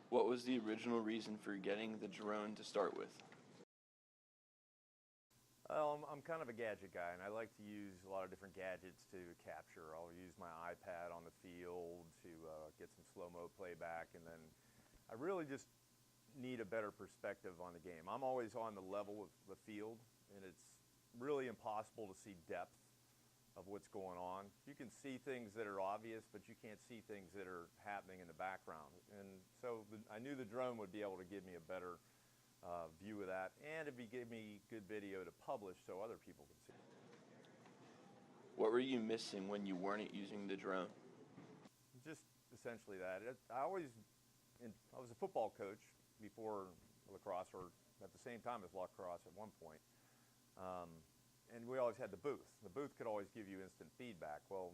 What was the original reason for getting the drone to start with? Well, I'm kind of a gadget guy, and I like to use a lot of different gadgets to capture. I'll use my iPad on the field to get some slow-mo playback, and then I really just need a better perspective on the game. I'm always on the level of the field, and it's really impossible to see depth of what's going on. You can see things that are obvious, but you can't see things that are happening in the background. And so I knew the drone would be able to give me a better view of that, and it'd give me good video to publish so other people can see. What were you missing when you weren't using the drone? Just essentially that. I was a football coach before lacrosse, or at the same time as lacrosse at one point. And we always had the booth. The booth could always give you instant feedback. Well,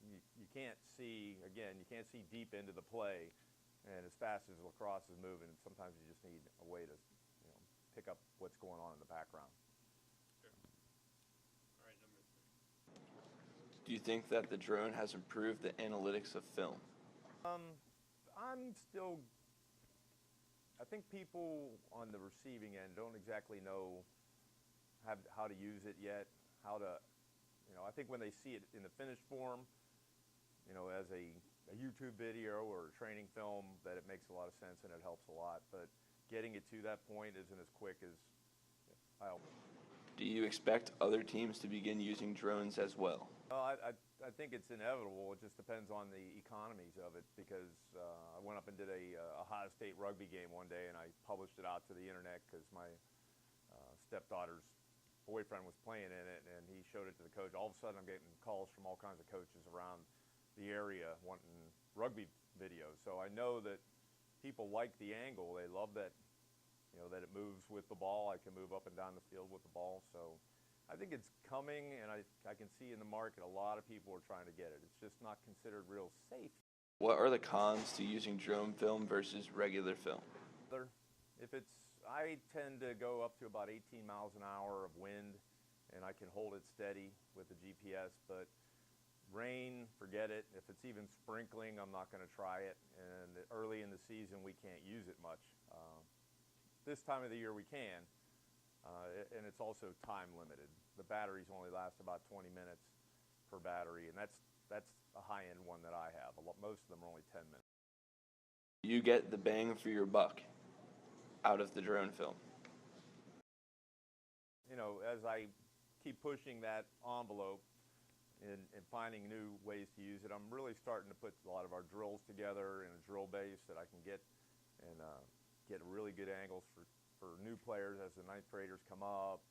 you can't see, again, you can't see deep into the play. And as fast as lacrosse is moving, sometimes you just need a way to, pick up what's going on in the background. Sure. All right, number 3. Do you think that the drone has improved the analytics of film? I think people on the receiving end don't exactly know how to use it yet, I think when they see it in the finished form, as a YouTube video or a training film, that it makes a lot of sense and it helps a lot. But getting it to that point isn't as quick as I hope. Do you expect other teams to begin using drones as well? I think it's inevitable. It just depends on the economies of it, because I went up and did a Ohio State rugby game one day, and I published it out to the internet because my stepdaughter's boyfriend was playing in it, and he showed it to the coach. All of a sudden, I'm getting calls from all kinds of coaches around the area wanting rugby videos. So I know that people like the angle. They love that, that it moves with the ball. I can move up and down the field with the ball. So I think it's coming, and I can see in the market a lot of people are trying to get it. It's just not considered real safe. What are the cons to using drone film versus regular film? I tend to go up to about 18 miles an hour of wind, and I can hold it steady with the GPS, but rain, forget it. If it's even sprinkling, I'm not going to try it. And early in the season, we can't use it much. This time of the year, we can, and it's also time limited. The batteries only last about 20 minutes per battery, and that's a high-end one that I have. Most of them are only 10 minutes. You get the bang for your buck out of the drone film. As I keep pushing that envelope and finding new ways to use it, I'm really starting to put a lot of our drills together in a drill base that I can get really good angles for new players as the ninth graders come up.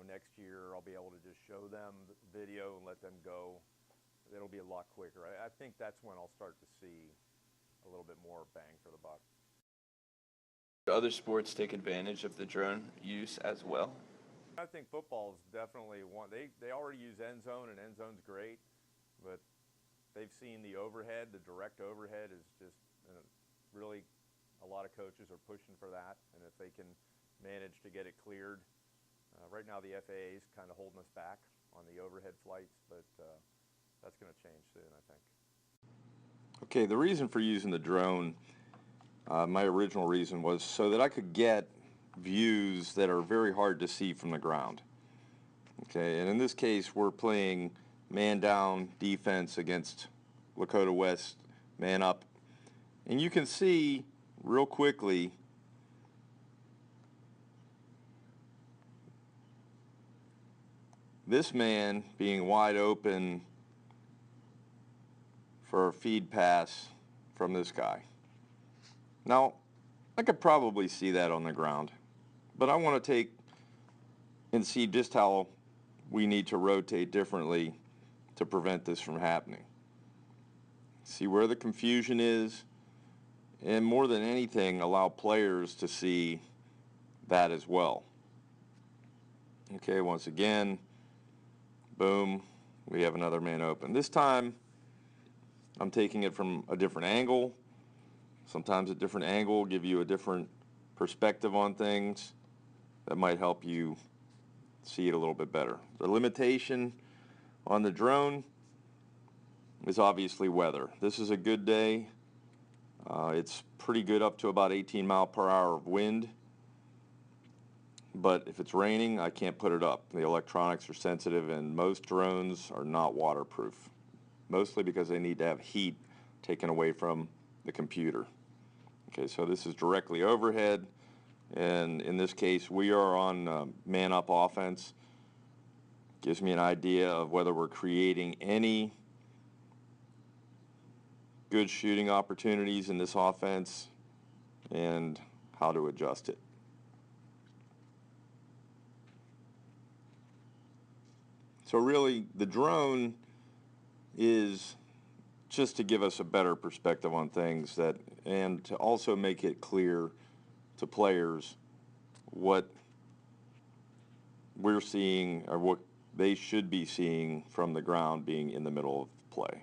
Next year I'll be able to just show them the video and let them go. It'll be a lot quicker. I think that's when I'll start to see a little bit more bang for the buck. Do other sports take advantage of the drone use as well? I think football is definitely one. They already use end zone, and end zone's great, but they've seen the overhead. The direct overhead is just really, a lot of coaches are pushing for that, and if they can manage to get it cleared. Right now the FAA is kind of holding us back on the overhead flights, but that's going to change soon, I think. Okay, the reason for using the drone, my original reason was so that I could get views that are very hard to see from the ground. Okay, and in this case we're playing man down defense against Lakota West man up, and you can see real quickly this man being wide open for a feed pass from this guy. Now, I could probably see that on the ground, but I want to take and see just how we need to rotate differently to prevent this from happening. See where the confusion is, and more than anything, allow players to see that as well. Okay, once again, boom, we have another man open. This time, I'm taking it from a different angle. Sometimes a different angle will give you a different perspective on things that might help you see it a little bit better. The limitation on the drone is obviously weather. This is a good day, It's pretty good up to about 18 mile per hour of wind. But if it's raining, I can't put it up. The electronics are sensitive, and most drones are not waterproof, mostly because they need to have heat taken away from the computer. Okay, so this is directly overhead, and in this case, we are on man-up offense. Gives me an idea of whether we're creating any good shooting opportunities in this offense and how to adjust it. So really, the drone is just to give us a better perspective on things, that, and to also make it clear to players what we're seeing or what they should be seeing from the ground being in the middle of play.